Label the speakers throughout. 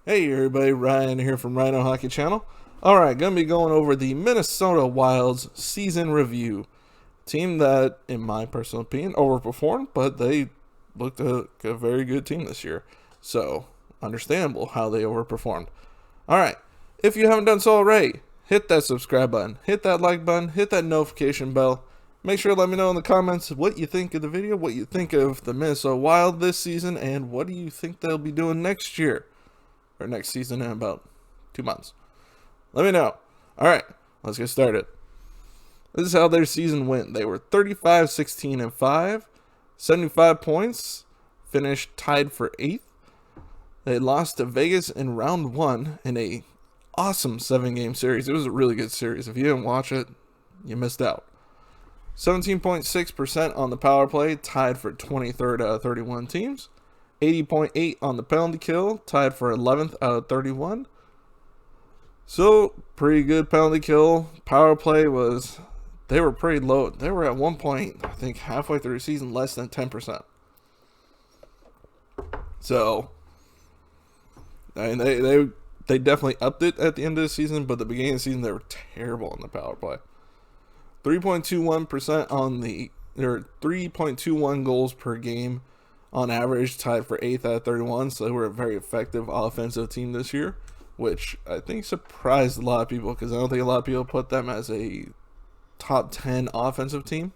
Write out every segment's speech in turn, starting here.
Speaker 1: Hey everybody, Ryan here from Rhino Hockey Channel. Alright, gonna be going over the Minnesota Wild's season review. Team that, in my personal opinion, overperformed, but they looked a very good team this year. So, understandable how they overperformed. Alright, if you haven't done so already, hit that subscribe button, hit that like button, hit that notification bell. Make sure to let me know in the comments what you think of the video, what you think of the Minnesota Wild this season, and what do you think they'll be doing next year. Or next season in about 2 months. Let me know. Alright, let's get started. This is how their season went. They were 35, 16, and 5. 75 points. Finished tied for 8th. They lost to Vegas in round 1 in a awesome 7-game series. It was a really good series. If you didn't watch it, you missed out. 17.6% on the power play, tied for 23rd out of 31 teams. 80.8 on the penalty kill, tied for 11th out of 31. So, pretty good penalty kill. Power play they were pretty low. They were at one point, I think halfway through the season, less than 10%. So, I mean, they definitely upped it at the end of the season, but at the beginning of the season, they were terrible on the power play. 3.21% on there 3.21 goals per game on average, tied for 8th out of 31, so they were a very effective offensive team this year, which I think surprised a lot of people because I don't think a lot of people put them as a top 10 offensive team.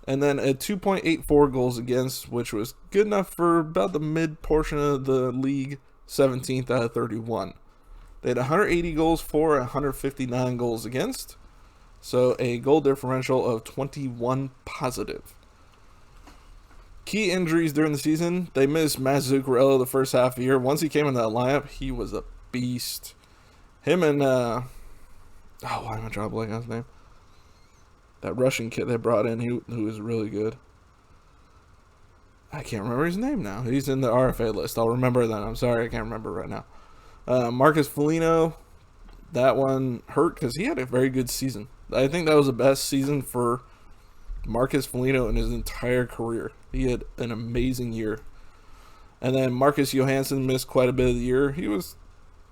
Speaker 1: And then a 2.84 goals against, which was good enough for about the mid portion of the league, 17th out of 31. They had 180 goals for, 159 goals against, so a goal differential of 21 positive. Key injuries during the season. They missed Matt Zuccarello the first half of the year. Once he came into that lineup, he was a beast. Him and, why am I drawing a blank on his name? That Russian kid they brought in, who was really good. I can't remember his name now. He's in the RFA list. I'll remember that. I'm sorry, I can't remember right now. Marcus Felino, that one hurt because he had a very good season. I think that was the best season for Marcus Felino in his entire career. He had an amazing year. And then Marcus Johansson missed quite a bit of the year. He was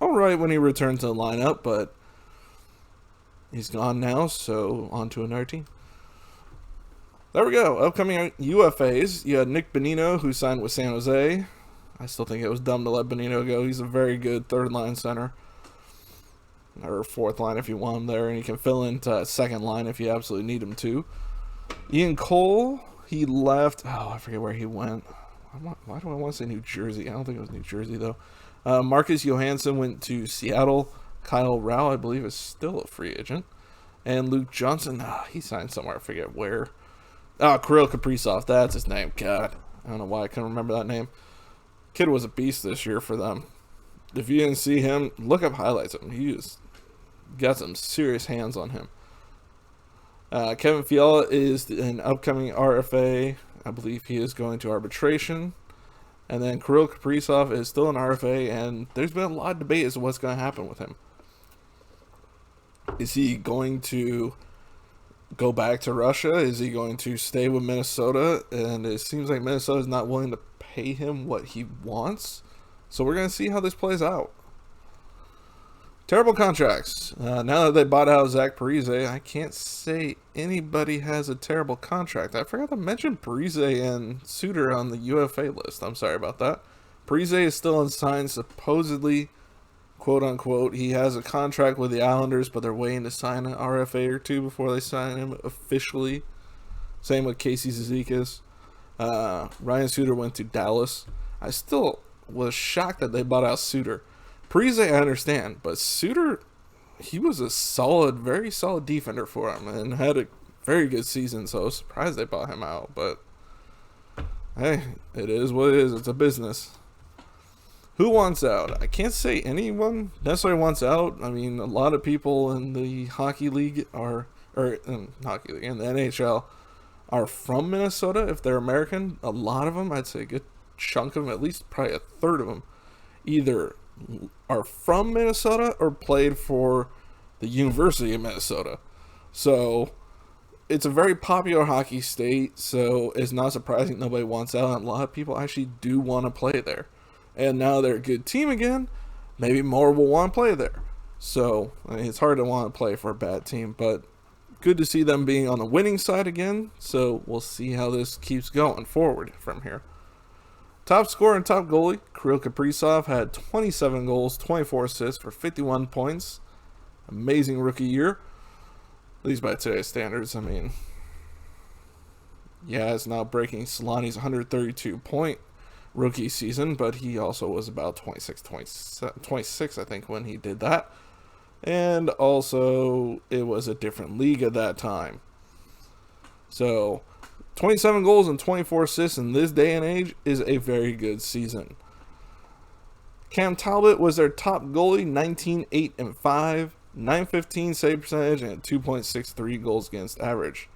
Speaker 1: alright when he returned to the lineup, but he's gone now, so on to another team. There we go. Upcoming UFAs. You had Nick Bonino, who signed with San Jose. I still think it was dumb to let Bonino go. He's a very good third-line center. Or fourth line if you want him there, and he can fill into second line if you absolutely need him to. Ian Cole, he left. Oh, I forget where he went. Why do I want to say New Jersey? I don't think it was New Jersey, though. Marcus Johansson went to Seattle. Kyle Rao, I believe, is still a free agent. And Luke Johnson, he signed somewhere. I forget where. Kirill Kaprisov, that's his name. God, I don't know why I couldn't remember that name. Kid was a beast this year for them. If you didn't see him, look up highlights of him. He's got some serious hands on him. Kevin Fiola is an upcoming RFA. I believe he is going to arbitration. And then Kirill Kaprisov is still an RFA, and there's been a lot of debate as to what's going to happen with him. Is he going to go back to Russia? Is he going to stay with Minnesota? And it seems like Minnesota is not willing to pay him what he wants. So we're going to see how this plays out. Terrible contracts. Now that they bought out Zach Parise, I can't say anybody has a terrible contract. I forgot to mention Parise and Suter on the UFA list. I'm sorry about that. Parise is still unsigned, supposedly, quote unquote. He has a contract with the Islanders, but they're waiting to sign an RFA or two before they sign him officially. Same with Casey Zizekas. Ryan Suter went to Dallas. I still was shocked that they bought out Suter. Parise, I understand, but Suter, he was a very solid defender for him and had a very good season, so I was surprised they bought him out, but hey, it is what it is. It's a business. Who wants out? I can't say anyone necessarily wants out. I mean, a lot of people in the hockey league in the NHL are from Minnesota if they're American. A lot of them, I'd say a good chunk of them, at least probably a third of them, either are from Minnesota or played for the University of Minnesota. So it's a very popular hockey state, so it's not surprising nobody wants out. And a lot of people actually do want to play there. and now they're a good team again, maybe more will want to play there. So, I mean, it's hard to want to play for a bad team, but good to see them being on the winning side again. So, we'll see how this keeps going forward from here. Top scorer and top goalie, Kirill Kaprisov had 27 goals, 24 assists for 51 points. Amazing rookie year, at least by today's standards. I mean, yeah, it's not breaking Solani's 132-point rookie season, but he also was about 26, I think, when he did that. And also, it was a different league at that time. So, 27 goals and 24 assists in this day and age is a very good season. Cam Talbot was their top goalie, 19-8-5, 915 save percentage, and 2.63 goals against average.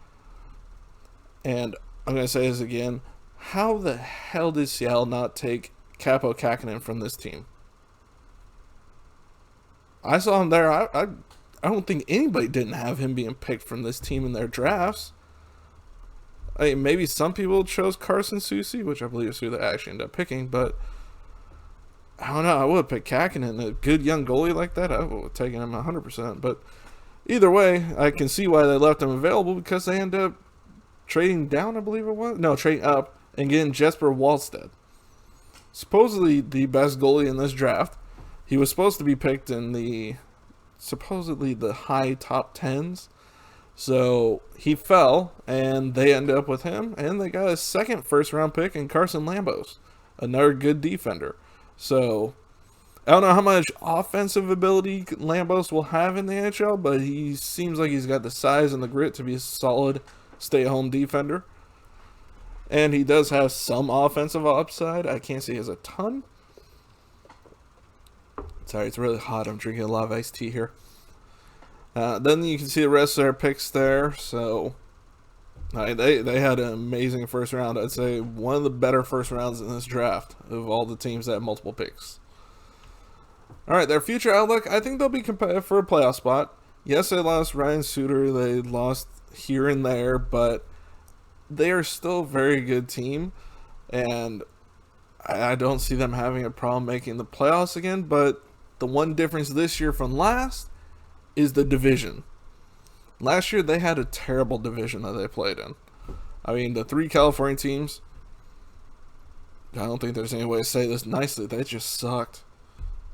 Speaker 1: And I'm going to say this again. How the hell did Seattle not take Kaapo Kähkönen from this team? I saw him there. I don't think anybody didn't have him being picked from this team in their drafts. I mean, maybe some people chose Carson Soucy, which I believe is who they actually ended up picking, but I don't know. I would have picked Kähkönen, a good young goalie like that. I would have taken him 100%. But either way, I can see why they left him available, because they ended up trading down, I believe it was. No, trading up and getting Jesper Wallstedt. Supposedly the best goalie in this draft. He was supposed to be picked in the supposedly the high top 10s. So he fell, and they ended up with him, and they got a second first-round pick in Carson Lambos, another good defender. So I don't know how much offensive ability Lambos will have in the NHL, but he seems like he's got the size and the grit to be a solid stay-at-home defender. And he does have some offensive upside. I can't say he has a ton. Sorry, it's really hot. I'm drinking a lot of iced tea here. Then you can see the rest of their picks there. So they had an amazing first round. I'd say one of the better first rounds in this draft of all the teams that had multiple picks. All right, their future outlook, I think they'll be competitive for a playoff spot. Yes, they lost Ryan Suter. They lost here and there, but they are still a very good team. And I don't see them having a problem making the playoffs again. But the one difference this year from last is the division. Last year, they had a terrible division that they played in. I mean, the three California teams, I don't think there's any way to say this nicely, they just sucked.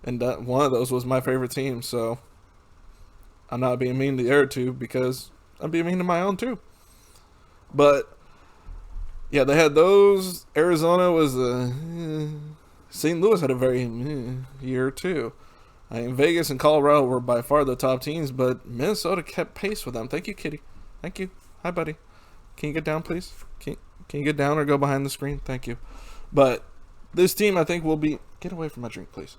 Speaker 1: And one of those was my favorite team, so I'm not being mean to the other two because I'm being mean to my own too. But yeah, they had those. Arizona was St. Louis had a very year too. I mean, Vegas and Colorado were by far the top teams, but Minnesota kept pace with them. Thank you, Kitty. Thank you. Hi, buddy. Can you get down, please? Can you get down or go behind the screen? Thank you. But this team, I think, will be... Get away from my drink, please.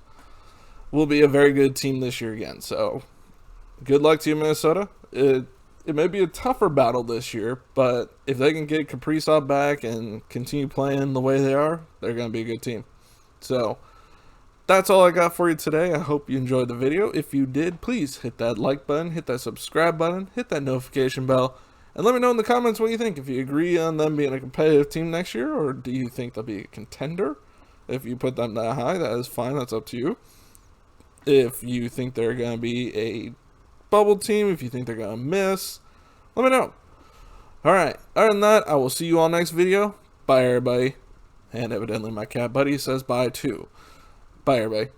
Speaker 1: Will be a very good team this year again. So, good luck to you, Minnesota. It may be a tougher battle this year, but if they can get Kaprizov back and continue playing the way they are, they're going to be a good team. So, that's all I got for you today. I hope you enjoyed the video. If you did, please hit that like button, hit that subscribe button, hit that notification bell, and let me know in the comments what you think. If you agree on them being a competitive team next year, or do you think they'll be a contender? If you put them that high, that is fine. That's up to you. If you think they're going to be a bubble team, if you think they're going to miss, let me know. Alright, other than that, I will see you all next video. Bye, everybody. And evidently my cat buddy says bye too. Bye, everybody.